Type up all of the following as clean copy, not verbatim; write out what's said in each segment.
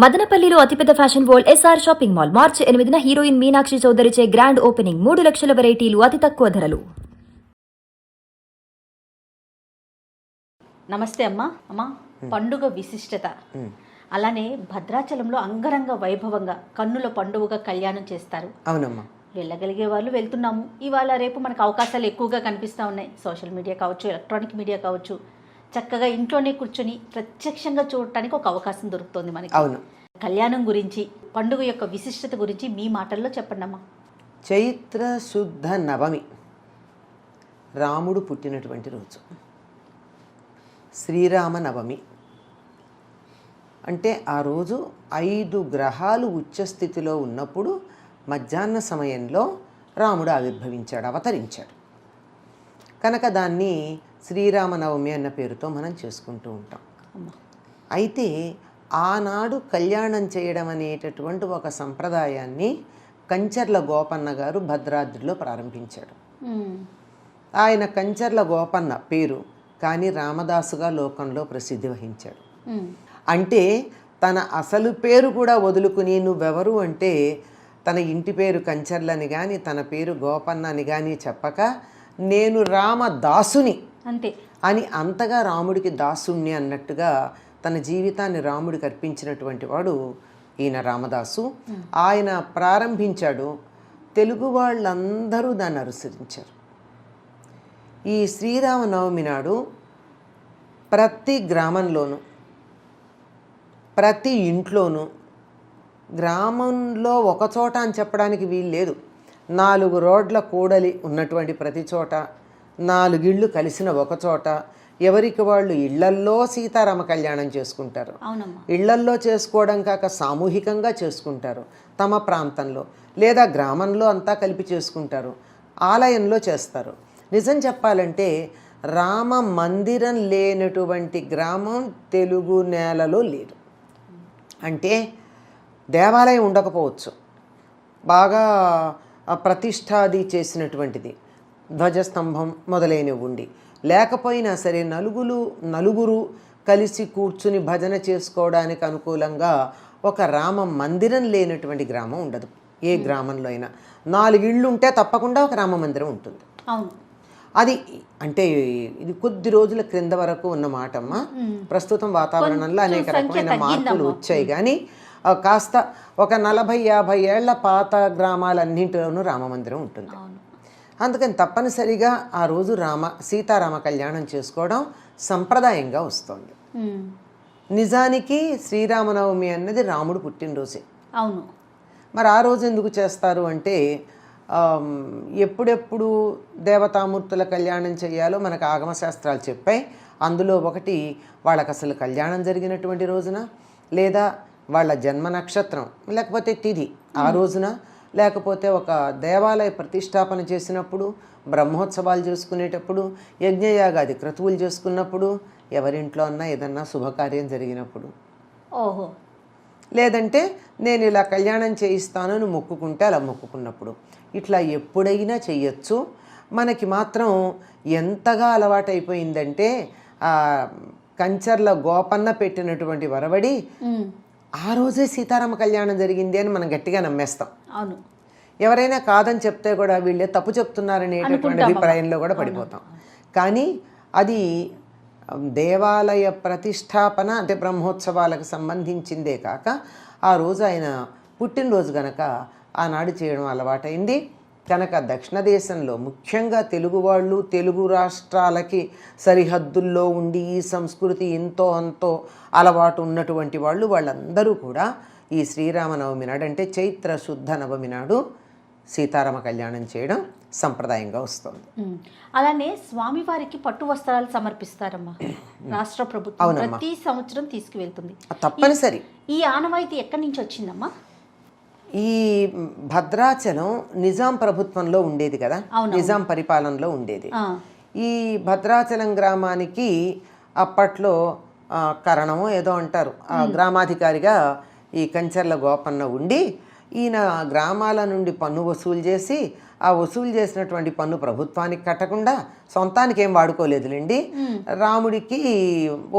మదనపల్లిలో అతిపెద్ద fashion world SR shopping mall March 8న హీరోయిన్ మీనాక్షి చౌదరిచే గ్రాండ్ ఓపెనింగ్ 3 లక్షల వెరైటీలు అతి తక్కువ ధరలు. నమస్తే అమ్మా. పండుగ విశిష్టత అలానే భద్రాచలంలో అంగరంగ వైభవంగా కన్నుల పండుగగా కళ్యాణం చేస్తారు. అవునమ్మా. వెళ్ళగలిగే వాళ్ళు వెళ్తున్నాము. ఇవాళ రేపు మనకు అవకాశాలు ఎక్కువగా కనిపిస్తూ ఉన్నాయి. సోషల్ మీడియా కావచ్చు, ఎలక్ట్రానిక్ మీడియా కావచ్చు. చక్కగా ఇంట్లోనే కూర్చొని ప్రత్యక్షంగా చూడటానికి ఒక అవకాశం దొరుకుతుంది మనకి. అవును. కళ్యాణం గురించి, పండుగ యొక్క విశిష్టత గురించి మీ మాటల్లో చెప్పండి అమ్మా. చైత్ర శుద్ధ నవమి రాముడు పుట్టినటువంటి రోజు. శ్రీరామ నవమి అంటే ఆ రోజు 5 గ్రహాలు ఉచ్చస్థితిలో ఉన్నప్పుడు మధ్యాహ్న సమయంలో రాముడు ఆవిర్భవించాడు, అవతరించాడు. కనుక దాన్ని శ్రీరామనవమి అన్న పేరుతో మనం చేసుకుంటూ ఉంటాం. అయితే ఆనాడు కళ్యాణం చేయడం అనేటటువంటి ఒక సంప్రదాయాన్ని కంచర్ల గోపన్న గారు భద్రాద్రిలో ప్రారంభించాడు. ఆయన కంచర్ల గోపన్న పేరు, కానీ రామదాసుగా లోకంలో ప్రసిద్ధి వహించాడు. అంటే తన అసలు పేరు కూడా వదులుకుని నువ్వెవరు అంటే తన ఇంటి పేరు కంచర్లని కానీ తన పేరు గోపన్న అని కానీ చెప్పక నేను రామదాసుని అంతే అని అంతగా రాముడికి దాసుణ్ణి అన్నట్టుగా తన జీవితాన్ని రాముడికి అర్పించినటువంటి వాడు ఈయన రామదాసు. ఆయన ప్రారంభించాడు, తెలుగు వాళ్ళందరూ దాన్ని అనుసరించారు. ఈ శ్రీరామనవమి నాడు ప్రతి గ్రామంలోనూ ప్రతి ఇంట్లోనూ, గ్రామంలో ఒకచోట అని చెప్పడానికి వీలు లేదు, 4 రోడ్ల కూడలి ఉన్నటువంటి ప్రతి చోట, 4 ఇళ్ళు కలిసిన ఒక చోట ఎవరికి వాళ్ళు ఇళ్లల్లో సీతారామ కళ్యాణం చేసుకుంటారు. ఇళ్లల్లో చేసుకోవడం కాక సామూహికంగా చేసుకుంటారు. తమ ప్రాంతంలో లేదా గ్రామంలో అంతా కలిపి చేసుకుంటారు. ఆలయంలో చేస్తారు. నిజం చెప్పాలంటే రామ మందిరం లేనటువంటి గ్రామం తెలుగు నేలలో లేదు. అంటే దేవాలయం ఉండకపోవచ్చు, బాగా ప్రతిష్టాది చేసినటువంటిది, ధ్వజస్తంభం మొదలైనవి ఉండి, లేకపోయినా సరే నలుగురు కలిసి కూర్చుని భజన చేసుకోవడానికి అనుకూలంగా ఒక రామ మందిరం లేనటువంటి గ్రామం ఉండదు. ఏ గ్రామంలో అయినా 4 ఇళ్ళు ఉంటే తప్పకుండా ఒక రామ మందిరం ఉంటుంది. అవును. అది అంటే ఇది కొద్ది రోజుల క్రింద వరకు ఉన్న మాటమ్మా. ప్రస్తుతం వాతావరణంలో అనేక రకమైన మార్పులు వచ్చాయి, కానీ కాస్త ఒక 40-50 ఏళ్ల పాత గ్రామాలన్నింటిలోనూ రామమందిరం ఉంటుంది. అందుకని తప్పనిసరిగా ఆ రోజు సీతారామ కళ్యాణం చేసుకోవడం సంప్రదాయంగా వస్తుంది. నిజానికి శ్రీరామనవమి అన్నది రాముడు పుట్టినరోజే. అవును. మరి ఆ రోజు ఎందుకు చేస్తారు అంటే ఎప్పుడెప్పుడు దేవతామూర్తుల కళ్యాణం చేయాలో మనకు ఆగమశాస్త్రాలు చెప్పాయి. అందులో ఒకటి వాళ్ళకి అసలు కళ్యాణం జరిగినటువంటి రోజున, లేదా వాళ్ళ జన్మ నక్షత్రం లేకపోతే తిథి ఆ రోజున, లేకపోతే ఒక దేవాలయ ప్రతిష్టాపన చేసినప్పుడు, బ్రహ్మోత్సవాలు చేసుకునేటప్పుడు, యజ్ఞయాగాది క్రతువులు చేసుకున్నప్పుడు, ఎవరింట్లో అన్నా ఏదన్నా శుభకార్యం జరిగినప్పుడు, ఓహో, లేదంటే నేను ఇలా కళ్యాణం చేయిస్తానని మొక్కుకుంటే అలా మొక్కుకున్నప్పుడు, ఇట్లా ఎప్పుడైనా చెయ్యొచ్చు. మనకి మాత్రం ఎంతగా అలవాటైపోయిందంటే కంచర్ల గోపన్న పెట్టినటువంటి వరవడి ఆ రోజే సీతారామ కళ్యాణం జరిగింది అని మనం గట్టిగా నమ్మేస్తాం. అవును. ఎవరైనా కాదని చెప్తే కూడా వీళ్ళే తప్పు చెప్తున్నారనేటటువంటి అభిప్రాయంలో కూడా పడిపోతాం. కానీ అది దేవాలయ ప్రతిష్టాపన అంటే బ్రహ్మోత్సవాలకు సంబంధించిందే కాక ఆ రోజు ఆయన పుట్టినరోజు గనక ఆనాడు చేయడం అలవాటైంది. కనుక దక్షిణ దేశంలో ముఖ్యంగా తెలుగు వాళ్ళు, తెలుగు రాష్ట్రాలకి సరిహద్దుల్లో ఉండి ఈ సంస్కృతి ఎంతో అంతో అలవాటు ఉన్నటువంటి వాళ్ళందరూ కూడా ఈ శ్రీరామనవమి నాడు అంటే చైత్ర శుద్ధ నవమి నాడు సీతారామ కళ్యాణం చేయడం సంప్రదాయంగా వస్తుంది. అలానే స్వామివారికి పట్టు వస్త్రాలు సమర్పిస్తారమ్మా రాష్ట్ర ప్రభుత్వం ప్రతి సంవత్సరం తీసుకువెళ్తుంది. తప్పనిసరి. ఈ ఆనవాయితీ ఎక్కడి నుంచి వచ్చిందమ్మా? ఈ భద్రాచలం నిజాం ప్రభుత్వంలో ఉండేది కదా, నిజాం పరిపాలనలో ఉండేది. ఈ భద్రాచలం గ్రామానికి అప్పట్లో కరణమో ఏదో అంటారు, గ్రామాధికారిగా ఈ కంచర్ల గోపన్న ఉండి ఈయన గ్రామాల నుండి పన్ను వసూలు చేసి ఆ వసూలు చేసినటువంటి పన్ను ప్రభుత్వానికి కట్టకుండా సొంతానికి ఏం వాడుకోలేదులేండి, రాముడికి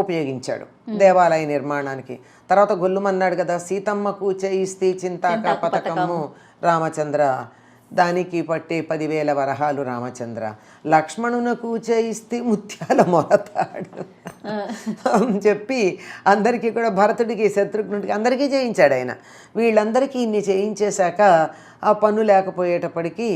ఉపయోగించాడు దేవాలయ నిర్మాణానికి. తర్వాత గొల్లుమన్నాడు కదా, సీతమ్మకు చేయిస్తే చింతాక పథకము రామచంద్ర, దానికి పట్టే 10,000 వరహాలు రామచంద్ర, లక్ష్మణునకు చేయిస్తే ముత్యాల మొలతాడు అని చెప్పి అందరికీ కూడా భరతుడికి శత్రుఘ్నుడికి అందరికీ చేయించాడు ఆయన. వీళ్ళందరికీ ఇన్ని చేయించేశాక ఆ పన్ను లేకపోయేటప్పటికీ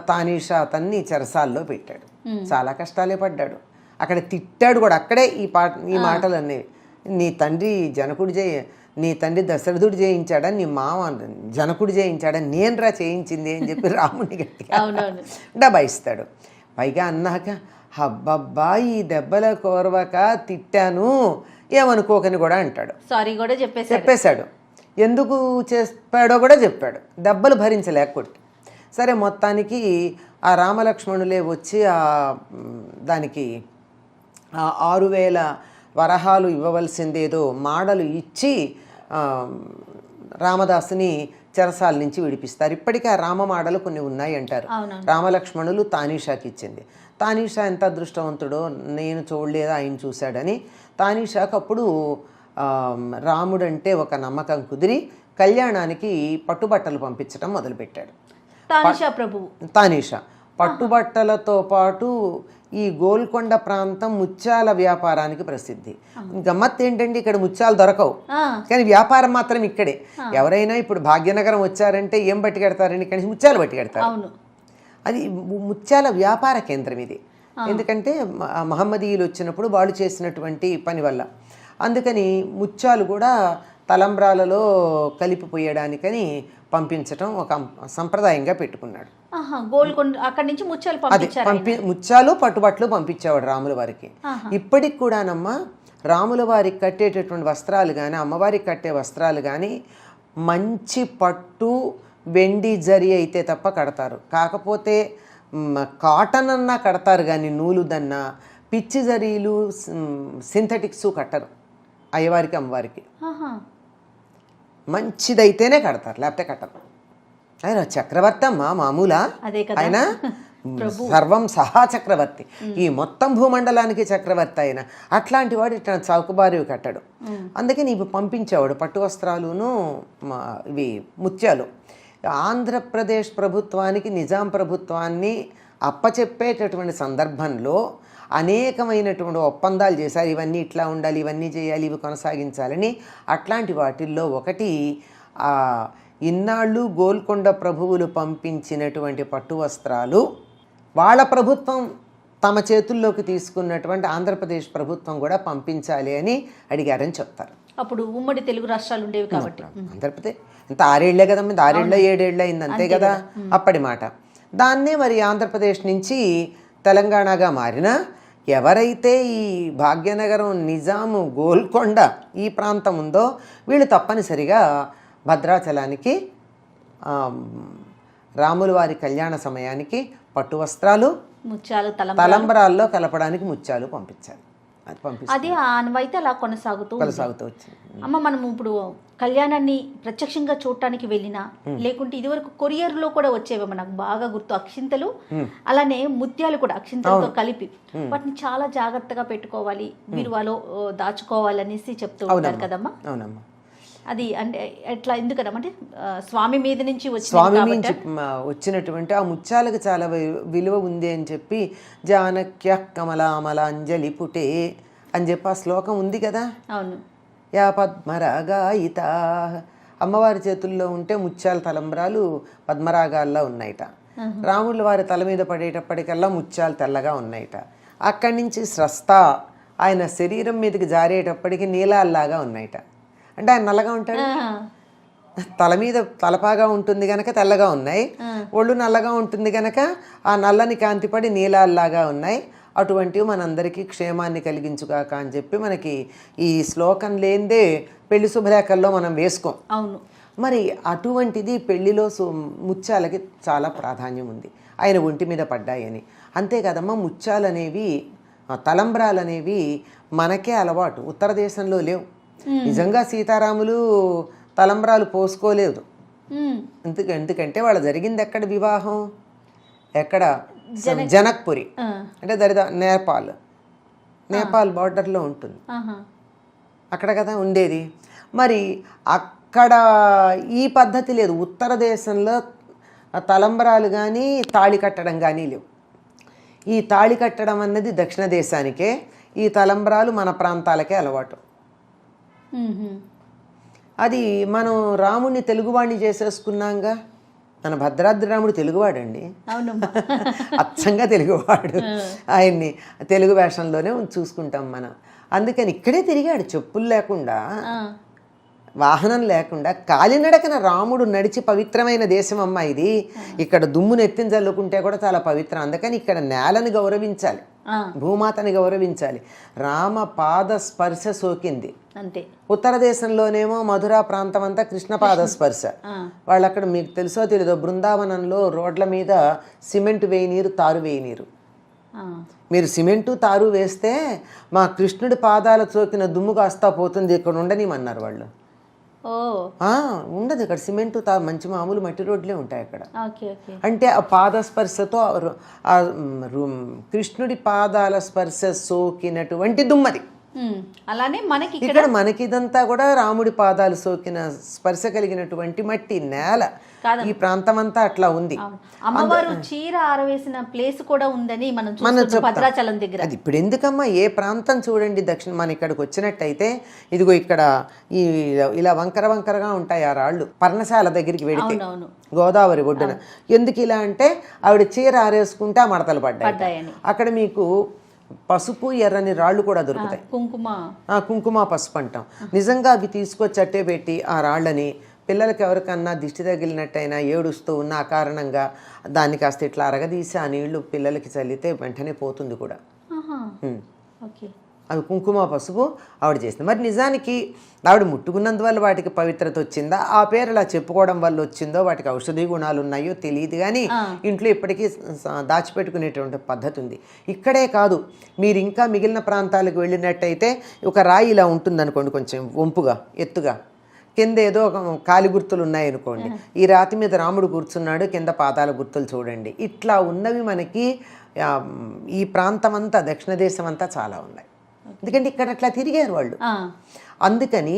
తానీషా అతన్ని చెరసాల్లో పెట్టాడు. చాలా కష్టాలే పడ్డాడు. అక్కడ తిట్టాడు కూడా, అక్కడే ఈ మాటలు అనేవి. నీ తండ్రి దశరథుడు చేయించాడని, నీ మామ జనకుడు చేయించాడని, నేనురా చేయించింది అని చెప్పి రాముని గట్టిగా డబాయిస్తాడు. పైగా అన్నాక హబ్బబ్బా ఈ దెబ్బల కోరవక తిట్టాను ఏమనుకోకని కూడా అంటాడు. సారీ కూడా చెప్పేశాడు. ఎందుకు చెప్పాడో కూడా చెప్పాడు. దెబ్బలు భరించలేకపోతే సరే మొత్తానికి ఆ రామలక్ష్మణులే వచ్చి దానికి 6,000 వరహాలు ఇవ్వవలసిందేదో మాడలు ఇచ్చి రామదాసుని చెరసాల నుంచి విడిపిస్తారు. ఇప్పటికీ ఆ రామమాడలు కొన్ని ఉన్నాయి అంటారు. రామలక్ష్మణులు తానీషాకి ఇచ్చింది. తానీషా ఎంత అదృష్టవంతుడో, నేను చూడలేదు ఆయన చూశాడని. తానీషాకు అప్పుడు రాముడంటే ఒక నమ్మకం కుదిరి కళ్యాణానికి పట్టుబట్టలు పంపించడం మొదలుపెట్టాడు. తానీషా పట్టుబట్టలతో పాటు ఈ గోల్కొండ ప్రాంతం ముత్యాల వ్యాపారానికి ప్రసిద్ధి. గమ్మత్ ఏంటంటే ఇక్కడ ముత్యాలు దొరకవు, కానీ వ్యాపారం మాత్రం ఇక్కడే. ఎవరైనా ఇప్పుడు భాగ్యనగరం వచ్చారంటే ఏం పట్టుకెడతారండి? ఇక్కడి నుంచి ముత్యాలు పట్టుకెడతారు. అది ముత్యాల వ్యాపార కేంద్రం ఇది. ఎందుకంటే మహమ్మదీయులు వచ్చినప్పుడు వాళ్ళు చేసినటువంటి పని వల్ల. అందుకని ముత్యాలు కూడా తలంబ్రాలలో కలిపిపోయడానికని పంపించటం ఒక సంప్రదాయంగా పెట్టుకున్నాడు. ముత్యాలు పట్టుబట్లు పంపించేవాడు రాముల వారికి. ఇప్పటికి కూడానమ్మా రాముల వారికి కట్టేటటువంటి వస్త్రాలు కానీ, అమ్మవారికి కట్టే వస్త్రాలు కానీ మంచి పట్టు వెండి జరి అయితే తప్ప కడతారు. కాకపోతే కాటన్ అన్నా కడతారు కానీ నూలుదన్నా పిచ్చి జరీలు సింథటిక్స్ కట్టరు అయ్యవారికి అమ్మవారికి. మంచిదైతేనే కడతారు, లేకపోతే కట్టరు. ఆయన చక్రవర్తి అమ్మా, మామూలా? ఆయన సర్వం సహా చక్రవర్తి, ఈ మొత్తం భూమండలానికి చక్రవర్తి ఆయన. అట్లాంటి వాడు ఇట్లా చౌకబారు కట్టాడు. అందుకని ఇవి పంపించేవాడు పట్టు వస్త్రాలును ఇవి ముత్యాలు. ఆంధ్రప్రదేశ్ ప్రభుత్వానికి నిజాం ప్రభుత్వాన్ని అప్పచెప్పేటటువంటి సందర్భంలో అనేకమైనటువంటి ఒప్పందాలు చేశారు. ఇవన్నీ ఇట్లా ఉండాలి, ఇవన్నీ చేయాలి, ఇవి కొనసాగించాలని. అట్లాంటి వాటిల్లో ఒకటి ఇన్నాళ్ళు గోల్కొండ ప్రభువులు పంపించినటువంటి పట్టు వస్త్రాలు వాళ్ళ ప్రభుత్వం తమ చేతుల్లోకి తీసుకున్నటువంటి ఆంధ్రప్రదేశ్ ప్రభుత్వం కూడా పంపించాలి అని అడిగారని చెప్తారు. అప్పుడు ఉమ్మడి తెలుగు రాష్ట్రాలు ఉండేవి కాబట్టి ఆంధ్రప్రదేశ్ ఇంత 6 ఏళ్లే కదమ్మా, 6 ఏళ్ళ 7 ఏళ్ళు అయింది అంతే కదా అప్పటి మాట. దాన్నే మరి ఆంధ్రప్రదేశ్ నుంచి తెలంగాణగా మారినా ఎవరైతే ఈ భాగ్యనగరం, నిజాము, గోల్కొండ ఈ ప్రాంతం ఉందో వీళ్ళు తప్పనిసరిగా భద్రాచలానికి రాముల వారి కళ్యాణ సమయానికి పట్టు వస్త్రాలు, ముత్యాలు, తలంబరాల్లో కలపడానికి ముత్యాలు పంపించాలి. అది ఆనవాయితీ అలా కొనసాగుతూ వచ్చింది. అమ్మ, మనం ఇప్పుడు కళ్యాణాన్ని ప్రత్యక్షంగా చూడటానికి వెళ్ళినా, లేకుంటే ఇదివరకు కొరియర్లో కూడా వచ్చేవేమో నాకు బాగా గుర్తు, అక్షింతలు, అలానే ముత్యాలు కూడా అక్షింతలతో కలిపి వాటిని చాలా జాగ్రత్తగా పెట్టుకోవాలి, బీరువాలో దాచుకోవాలనేసి చెప్తూ ఉంటారు కదమ్మా. అవునమ్మా. అది అంటే ఎట్లా, ఎందుకనమ్మా అంటే స్వామి మీద నుంచి వచ్చినటువంటి ఆ ముత్యాలకు చాలా విలువ ఉంది అని చెప్పి జానక్య కమలామలాంజలి పుటే అని చెప్పి ఆ శ్లోకం ఉంది కదా. అవును. యా పద్మరాగాయిత, అమ్మవారి చేతుల్లో ఉంటే ముత్యాల తలంబ్రాలు పద్మరాగాల్లో ఉన్నాయిట. రాముల వారి తల మీద పడేటప్పటికల్లా ముత్యాలు తెల్లగా ఉన్నాయిట. అక్కడి నుంచి స్రస్త ఆయన శరీరం మీదకి జారేటప్పటికి నీలాల్లాగా ఉన్నాయిట. అంటే ఆయన నల్లగా ఉంటాడు, తల మీద తలపాగా ఉంటుంది కనుక తెల్లగా ఉన్నాయి, ఒళ్ళు నల్లగా ఉంటుంది కనుక ఆ నల్లని కాంతిపడి నీలాల్లాగా ఉన్నాయి. అటువంటివి మనందరికీ క్షేమాన్ని కలిగించుగాక అని చెప్పి మనకి ఈ శ్లోకం లేనిదే పెళ్లి శుభలేఖల్లో మనం వేసుకోం. అవును. మరి అటువంటిది పెళ్లిలో ముత్యాలకి చాలా ప్రాధాన్యం ఉంది. ఆయన ఒంటి మీద పడ్డాయని. అంతే కదమ్మా, ముత్యాలు అనేవి, తలంబ్రాలు అనేవి మనకే అలవాటు, ఉత్తర దేశంలో లేవు. నిజంగా సీతారాములు తలంబ్రాలు పోసుకోలేదు, ఎందుకంటే వాళ్ళ జరిగింది ఎక్కడ వివాహం, ఎక్కడ జనక్పురి అంటే నేపాల్ బార్డర్లో ఉంటుంది అక్కడ కదా ఉండేది. మరి అక్కడ ఈ పద్ధతి లేదు. ఉత్తర దేశంలో తలంబరాలు కానీ తాళి కట్టడం కానీ లేవు. ఈ తాళి కట్టడం అన్నది దక్షిణ దేశానికే, ఈ తలంబరాలు మన ప్రాంతాలకే అలవాటు. అది మనం రాముడిని తెలుగువాడిని చేసేసుకున్నాంగా. మన భద్రాద్రి రాముడు తెలుగువాడండి, అచ్చంగా తెలుగువాడు. ఆయన్ని తెలుగు వేషంలోనే చూసుకుంటాం మనం. అందుకని ఇక్కడే తిరిగాడు, చెప్పులు లేకుండా, వాహనం లేకుండా, కాలినడకన రాముడు నడిచి పవిత్రమైన దేశం అమ్మ ఇది. ఇక్కడ దుమ్మును ఎత్తిన చల్లుకుంటే కూడా చాలా పవిత్రం. అందుకని ఇక్కడ నేలని గౌరవించాలి, భూమాతని గౌరవించాలి. రామ పాద స్పర్శ సోకింది అంతే. ఉత్తర దేశంలోనేమో మధురా ప్రాంతం అంతా కృష్ణ పాద స్పర్శ. వాళ్ళు అక్కడ మీకు తెలుసో తెలీదో బృందావనంలో రోడ్ల మీద సిమెంట్ వేయనీరు, తారు వేయనీరు. మీరు సిమెంటు తారు వేస్తే మా కృష్ణుడి పాదాల సోకిన దుమ్ము కాస్తా పోతుంది, ఇక్కడ ఉండనిమన్నారు వాళ్ళు. ఉండదు ఇక్కడ సిమెంటు మంచి మామూలు మట్టి రోడ్లే ఉంటాయి అక్కడ. అంటే ఆ పాదస్పర్శతో కృష్ణుడి పాదాల స్పర్శ సోకినటువంటి దుమ్మది. అలానే మనకి ఇక్కడ మనకి ఇదంతా కూడా రాముడి పాదాలు సోకిన స్పర్శ కలిగినటువంటి మట్టి నేల. ఈ ప్రాంతం అంతా అట్లా ఉంది. అమ్మవారు చీర ఆరవేసిన ప్లేస్ కూడా ఉందని మనం భద్రాచలం దగ్గర. అది ఇప్పుడు ఎందుకమ్మా, ఏ ప్రాంతం చూడండి దక్షిణ మన ఇక్కడికి వచ్చినట్టయితే ఇదిగో ఇక్కడ ఈ ఇలా వంకర వంకరగా ఉంటాయి ఆ రాళ్ళు. పర్ణశాల దగ్గరికి వెడితే గోదావరి ఒడ్డున ఎందుకు ఇలా అంటే ఆవిడ చీర ఆరేసుకుంటే ఆ మడతలు పడ్డాయి. అక్కడ మీకు పసుపు ఎర్రని రాళ్ళు కూడా దొరుకుతాయి, కుంకుమ పసుపు అంటాం. నిజంగా అవి తీసుకొచ్చి అట్టే పెట్టి ఆ రాళ్ళని పిల్లలకి ఎవరికన్నా దిష్టి తగిలినట్టయినా ఏడుస్తూ ఉన్న ఆ కారణంగా దాన్ని కాస్త ఇట్లా అరగదీసి ఆ నీళ్లు పిల్లలకి చల్లితే వెంటనే పోతుంది కూడా. అవి కుంకుమ పసుపు ఆవిడ చేసింది. మరి నిజానికి ఆవిడ ముట్టుకున్నందువల్ల వాటికి పవిత్రత వచ్చిందా, ఆ పేరు అలా చెప్పుకోవడం వల్ల వచ్చిందో, వాటికి ఔషధీ గుణాలు ఉన్నాయో తెలియదు. కానీ ఇంట్లో ఇప్పటికీ దాచిపెట్టుకునేటువంటి పద్ధతి ఉంది. ఇక్కడే కాదు, మీరు ఇంకా మిగిలిన ప్రాంతాలకు వెళ్ళినట్టయితే ఒక రాయి ఇలా ఉంటుందనుకోండి, కొంచెం వంపుగా ఎత్తుగా, కింద ఏదో కాలి గుర్తులు ఉన్నాయనుకోండి, ఈ రాతి మీద రాముడు కూర్చున్నాడు, కింద పాదాల గుర్తులు చూడండి. ఇట్లా ఉన్నవి మనకి ఈ ప్రాంతం అంతా దక్షిణ దేశం అంతా చాలా ఉన్నాయి. ఎందుకంటే ఇక్కడ అట్లా తిరిగారు వాళ్ళు. అందుకని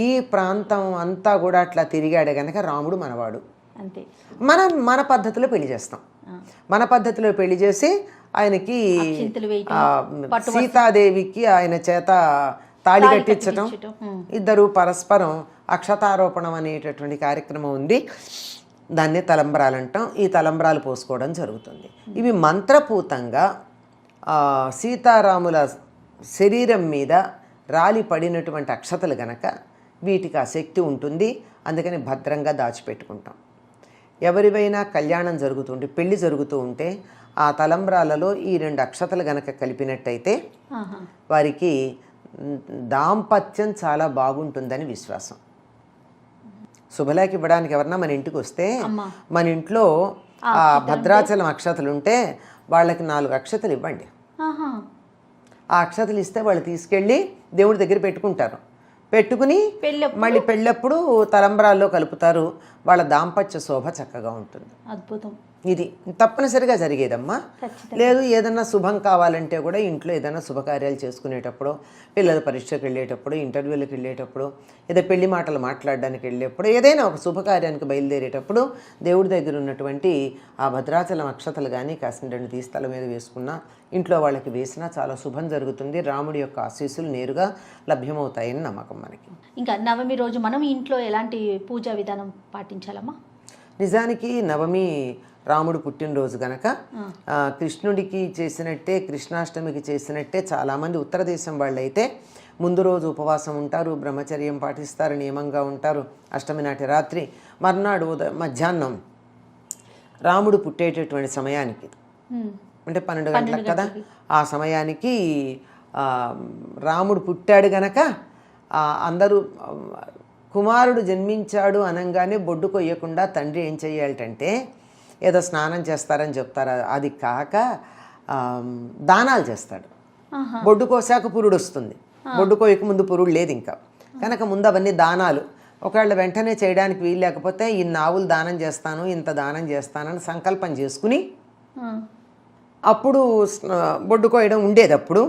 ఈ ప్రాంతం అంతా కూడా అట్లా తిరిగాడే కనుక రాముడు మనవాడు. మన పద్ధతిలో పెళ్లి చేస్తాం. మన పద్ధతిలో పెళ్లి చేసి ఆయనకి సీతాదేవికి ఆయన చేత తాళి కట్టించటం, ఇద్దరు పరస్పరం అక్షతారోపణం అనేటటువంటి కార్యక్రమం ఉంది. దాన్నే తలంబ్రాలు అంటాం. ఈ తలంబ్రాలు పోసుకోవడం జరుగుతుంది. ఇవి మంత్రపూతంగా సీతారాముల శరీరం మీద రాలి పడినటువంటి అక్షతలు గనక వీటికి ఆ శక్తి ఉంటుంది. అందుకని భద్రంగా దాచిపెట్టుకుంటాం. ఎవరివైనా కళ్యాణం జరుగుతుంటే, పెళ్లి జరుగుతూ ఉంటే ఆ తలంబ్రాలలో ఈ 2 అక్షతలు గనక కలిపినట్టయితే వారికి దాంపత్యం చాలా బాగుంటుందని విశ్వాసం. శుభలేఖ ఇవ్వడానికి ఎవరన్నా మన ఇంటికి వస్తే మన ఇంట్లో ఆ భద్రాచలం అక్షతలు ఉంటే వాళ్ళకి 4 అక్షతలు ఇవ్వండి. ఆ అక్షతలు ఇస్తే వాళ్ళు తీసుకెళ్ళి దేవుడి దగ్గర పెట్టుకుంటారు. పెట్టుకుని మళ్ళీ పెళ్ళప్పుడు తలంబ్రాల్లో కలుపుతారు. వాళ్ళ దాంపత్య శోభ చక్కగా ఉంటుంది. అద్భుతం. ఇది తప్పనిసరిగా జరిగేదమ్మా. లేదు ఏదన్నా శుభం కావాలంటే కూడా ఇంట్లో ఏదైనా శుభకార్యాలు చేసుకునేటప్పుడు, పిల్లల పరీక్షకు వెళ్ళేటప్పుడు, ఇంటర్వ్యూలకు వెళ్ళేటప్పుడు, ఏదో పెళ్లి మాటలు మాట్లాడడానికి వెళ్ళేటప్పుడు, ఏదైనా ఒక శుభకార్యానికి బయలుదేరేటప్పుడు దేవుడి దగ్గర ఉన్నటువంటి ఆ భద్రాచలం అక్షతలు కానీ కాసిన 2 తీస్తల మీద వేసుకున్నా, ఇంట్లో వాళ్ళకి వేసినా చాలా శుభం జరుగుతుంది. రాముడి యొక్క ఆశీస్సులు నేరుగా లభ్యమవుతాయని నమ్మకం మనకి. ఇంకా నవమి రోజు మనం ఇంట్లో ఎలాంటి పూజా విధానం పాటించాలమ్మా? నిజానికి నవమి రాముడు పుట్టినరోజు కనుక కృష్ణుడికి చేసినట్టే, కృష్ణాష్టమికి చేసినట్టే చాలామంది ఉత్తర దేశం వాళ్ళు అయితే ముందు రోజు ఉపవాసం ఉంటారు, బ్రహ్మచర్యం పాటిస్తారు, నియమంగా ఉంటారు. అష్టమి నాటి రాత్రి, మర్నాడు మధ్యాహ్నం రాముడు పుట్టేటటువంటి సమయానికి, అంటే 12 గంటలకు కదా, ఆ సమయానికి రాముడు పుట్టాడు గనక అందరూ కుమారుడు జన్మించాడు అనగానే బొడ్డు కొయ్యకుండా తండ్రి ఏం చెయ్యాలంటే ఏదో స్నానం చేస్తారని చెప్తారు. అది కాక దానాలు చేస్తాడు. బొడ్డు కోసాక పురుడు వస్తుంది, బొడ్డు కోయక ముందు పురుడు లేదు ఇంకా కనుక ముందు అవన్నీ దానాలు ఒకవేళ వెంటనే చేయడానికి వీలు లేకపోతే ఇన్ని ఆవులు దానం చేస్తాను, ఇంత దానం చేస్తానని సంకల్పం చేసుకుని అప్పుడు బొడ్డు కోయడం ఉండేది. అప్పుడు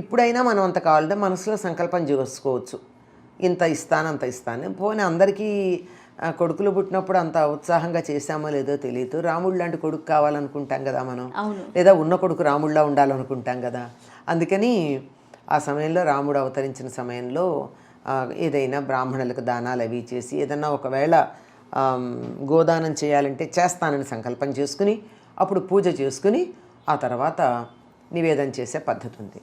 ఇప్పుడైనా మనం అంత కావాలంటే మనసులో సంకల్పం చేసుకోవచ్చు, ఇంత ఇస్తాను అంత ఇస్తాను. పోనీ అందరికీ కొడుకులు పుట్టినప్పుడు అంత ఉత్సాహంగా చేశామో లేదో తెలియదు. రాముడు లాంటి కొడుకు కావాలనుకుంటాం కదా మనం, లేదా ఉన్న కొడుకు రాముడిలా ఉండాలనుకుంటాం కదా. అందుకని ఆ సమయంలో రాముడు అవతరించిన సమయంలో ఏదైనా బ్రాహ్మణులకు దానాలు అవి చేసి, ఏదన్నా ఒకవేళ గోదానం చేయాలంటే చేస్తానని సంకల్పం చేసుకుని అప్పుడు పూజ చేసుకుని ఆ తర్వాత నివేదన చేసే పద్ధతి ఉంది.